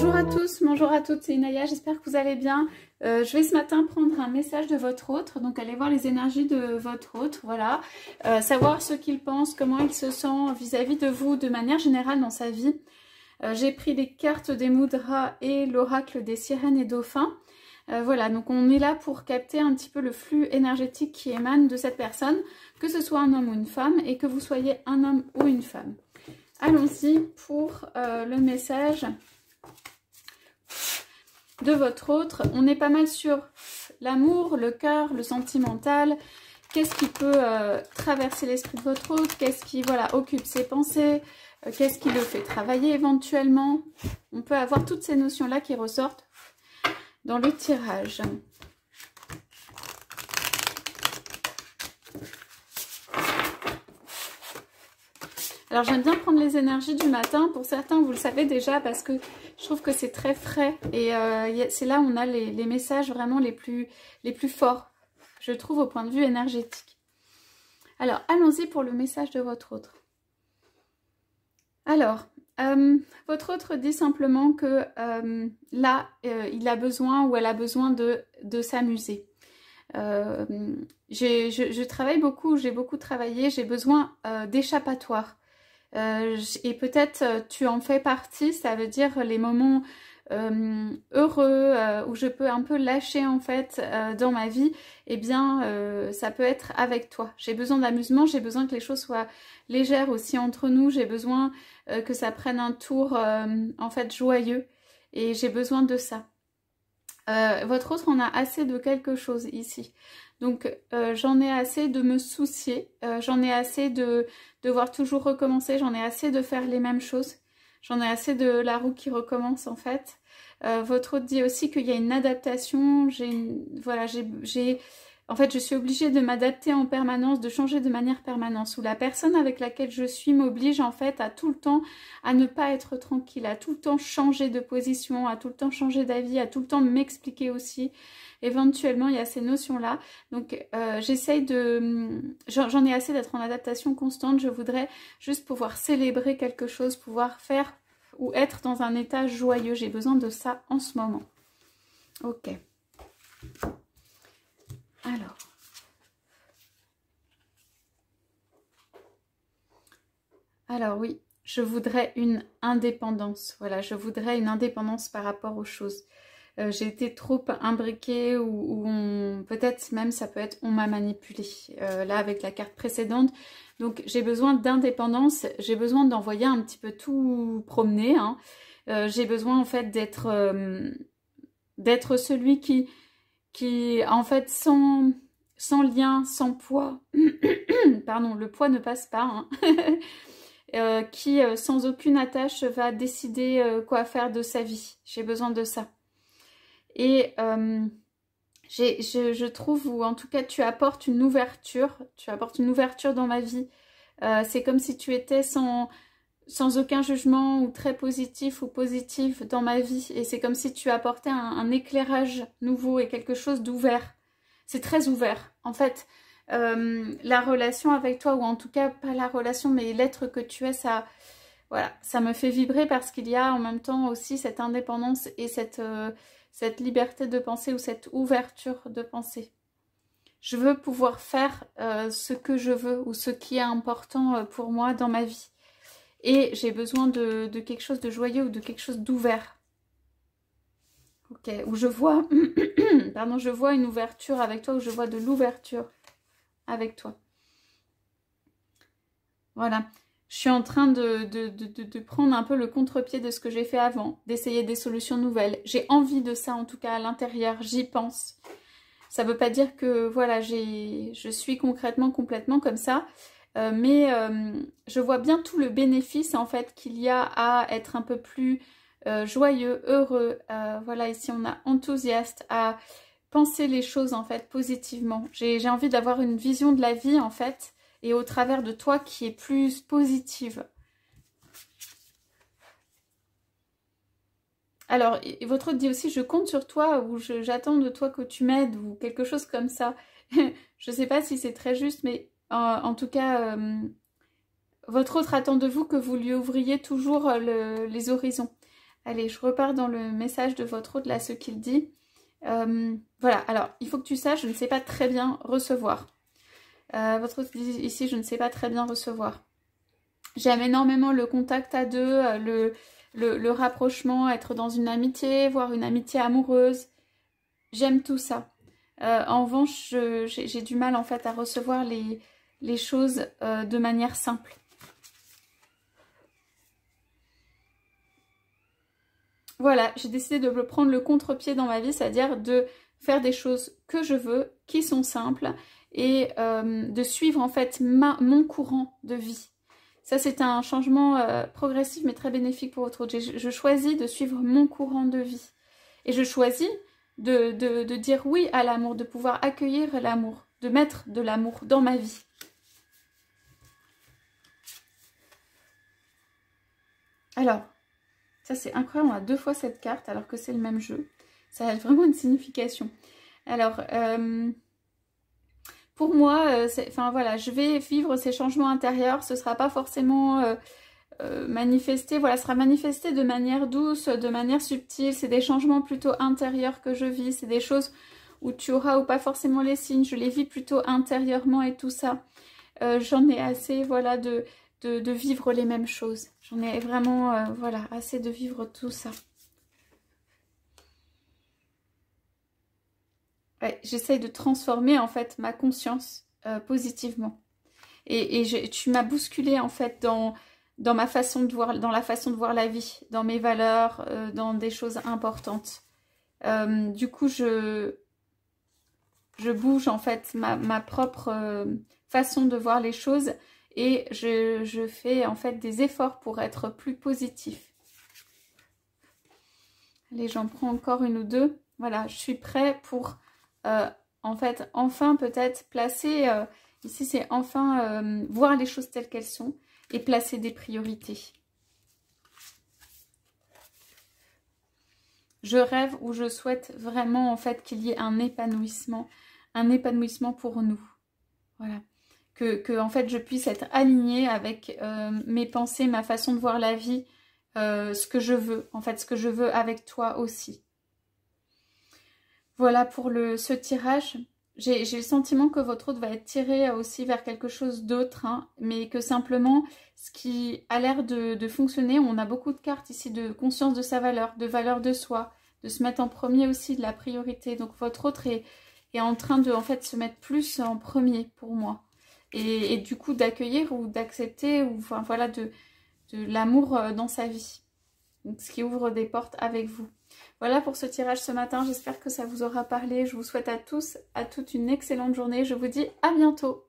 Bonjour à tous, bonjour à toutes, c'est Inaya, j'espère que vous allez bien. Je vais ce matin prendre un message de votre autre, donc allez voir les énergies de votre autre, voilà. Savoir ce qu'il pense, comment il se sent vis-à-vis de vous de manière générale dans sa vie. J'ai pris les cartes des Mudras et l'oracle des sirènes et dauphins. Voilà, donc on est là pour capter un petit peu le flux énergétique qui émane de cette personne, que ce soit un homme ou une femme, et que vous soyez un homme ou une femme. Allons-y pour le message de votre autre. On est pas mal sur l'amour, le cœur, le sentimental. Qu'est-ce qui peut traverser l'esprit de votre autre? Qu'est-ce qui occupe ses pensées? Qu'est-ce qui le fait travailler éventuellement? On peut avoir toutes ces notions-là qui ressortent dans le tirage. Alors j'aime bien prendre les énergies du matin. Pour certains, vous le savez déjà, parce que je trouve que c'est très frais. Et c'est là où on a les messages vraiment les plus forts, je trouve, au point de vue énergétique. Alors, allons-y pour le message de votre autre. Alors, votre autre dit simplement que là, il a besoin ou elle a besoin de s'amuser. Je travaille beaucoup, j'ai beaucoup travaillé, j'ai besoin d'échappatoire. Et peut-être tu en fais partie, ça veut dire les moments heureux où je peux un peu lâcher en fait dans ma vie, eh bien ça peut être avec toi. J'ai besoin d'amusement, j'ai besoin que les choses soient légères aussi entre nous, j'ai besoin que ça prenne un tour en fait joyeux, et j'ai besoin de ça. Votre autre en a assez de quelque chose ici. Donc j'en ai assez de me soucier, j'en ai assez de devoir toujours recommencer, j'en ai assez de faire les mêmes choses, j'en ai assez de la roue qui recommence en fait. Votre autre dit aussi qu'il y a une adaptation, en fait je suis obligée de m'adapter en permanence, de changer de manière permanente, où la personne avec laquelle je suis m'oblige en fait à tout le temps à ne pas être tranquille, à tout le temps changer de position, à tout le temps changer d'avis, à tout le temps m'expliquer aussi. Éventuellement, il y a ces notions-là. Donc, j'essaye de... J'en ai assez d'être en adaptation constante. Je voudrais juste pouvoir célébrer quelque chose, pouvoir faire ou être dans un état joyeux. J'ai besoin de ça en ce moment. Ok. Alors oui, je voudrais une indépendance. Voilà, je voudrais une indépendance par rapport aux choses. J'ai été trop imbriquée ou peut-être même ça peut être on m'a manipulée là avec la carte précédente. Donc j'ai besoin d'indépendance, j'ai besoin d'envoyer un petit peu tout promener, hein. J'ai besoin en fait d'être celui qui en fait sans lien, sans poids, pardon, le poids ne passe pas, hein. Qui sans aucune attache va décider quoi faire de sa vie. J'ai besoin de ça. Et je trouve, ou en tout cas tu apportes une ouverture dans ma vie. C'est comme si tu étais sans aucun jugement, ou très positif ou positif dans ma vie. Et c'est comme si tu apportais un éclairage nouveau et quelque chose d'ouvert. C'est très ouvert. En fait, la relation avec toi, ou en tout cas pas la relation, mais l'être que tu es, ça... Voilà, ça me fait vibrer parce qu'il y a en même temps aussi cette indépendance et cette liberté de penser, ou cette ouverture de penser. Je veux pouvoir faire ce que je veux, ou ce qui est important pour moi dans ma vie. Et j'ai besoin de quelque chose de joyeux, ou de quelque chose d'ouvert. Ok, où je vois, pardon, je vois une ouverture avec toi, où je vois de l'ouverture avec toi. Voilà. Je suis en train de prendre un peu le contre-pied de ce que j'ai fait avant, d'essayer des solutions nouvelles. J'ai envie de ça, en tout cas à l'intérieur, j'y pense. Ça ne veut pas dire que voilà, je suis concrètement complètement comme ça, mais je vois bien tout le bénéfice en fait qu'il y a à être un peu plus joyeux, heureux. Voilà, ici on a enthousiaste, à penser les choses en fait positivement. J'ai envie d'avoir une vision de la vie en fait, et au travers de toi qui est plus positive. Alors, votre autre dit aussi, je compte sur toi, ou j'attends de toi que tu m'aides, ou quelque chose comme ça. Je ne sais pas si c'est très juste, mais en tout cas, votre autre attend de vous que vous lui ouvriez toujours les horizons. Allez, je repars dans le message de votre hôte, là, ce qu'il dit. Voilà, alors, il faut que tu saches, je ne sais pas très bien recevoir. Votre hôte dit ici, je ne sais pas très bien recevoir. J'aime énormément le contact à deux, le rapprochement, être dans une amitié, voire une amitié amoureuse. J'aime tout ça. En revanche, j'ai du mal en fait à recevoir les choses de manière simple. Voilà, j'ai décidé de prendre le contre-pied dans ma vie, c'est-à-dire de faire des choses que je veux, qui sont simples, et de suivre en fait mon courant de vie. Ça, c'est un changement progressif mais très bénéfique pour votre autre. Je choisis de suivre mon courant de vie. Et je choisis de dire oui à l'amour, de pouvoir accueillir l'amour, de mettre de l'amour dans ma vie. Alors, ça c'est incroyable, on a 2 fois cette carte alors que c'est le même jeu. Ça a vraiment une signification. Alors, pour moi, enfin voilà, je vais vivre ces changements intérieurs. Ce ne sera pas forcément manifesté, voilà, sera manifesté de manière douce, de manière subtile. C'est des changements plutôt intérieurs que je vis. C'est des choses où tu auras ou pas forcément les signes. Je les vis plutôt intérieurement et tout ça. J'en ai assez, voilà, de vivre les mêmes choses. J'en ai vraiment, voilà, assez de vivre tout ça. Ouais, j'essaye de transformer en fait ma conscience positivement. Et tu m'as bousculé en fait dans ma façon de voir, dans la façon de voir la vie, dans mes valeurs, dans des choses importantes. Du coup, je bouge en fait ma propre façon de voir les choses et je fais en fait des efforts pour être plus positif. Allez, j'en prends encore une ou deux. Voilà, je suis prêt pour en fait enfin peut-être placer, ici c'est enfin voir les choses telles qu'elles sont et placer des priorités. Je rêve ou je souhaite vraiment en fait qu'il y ait un épanouissement pour nous. Voilà. Que en fait je puisse être alignée avec mes pensées, ma façon de voir la vie, ce que je veux, en fait ce que je veux avec toi aussi. Voilà pour ce tirage. J'ai le sentiment que votre hôte va être tiré aussi vers quelque chose d'autre, hein, mais que simplement, ce qui a l'air de fonctionner, on a beaucoup de cartes ici de conscience de sa valeur de soi, de se mettre en premier aussi, de la priorité. Donc votre autre est en train de en fait se mettre plus en premier pour moi. Et du coup d'accueillir ou d'accepter, ou enfin voilà, de l'amour dans sa vie. Donc, ce qui ouvre des portes avec vous. Voilà pour ce tirage ce matin, j'espère que ça vous aura parlé. Je vous souhaite à tous, à toutes une excellente journée. Je vous dis à bientôt.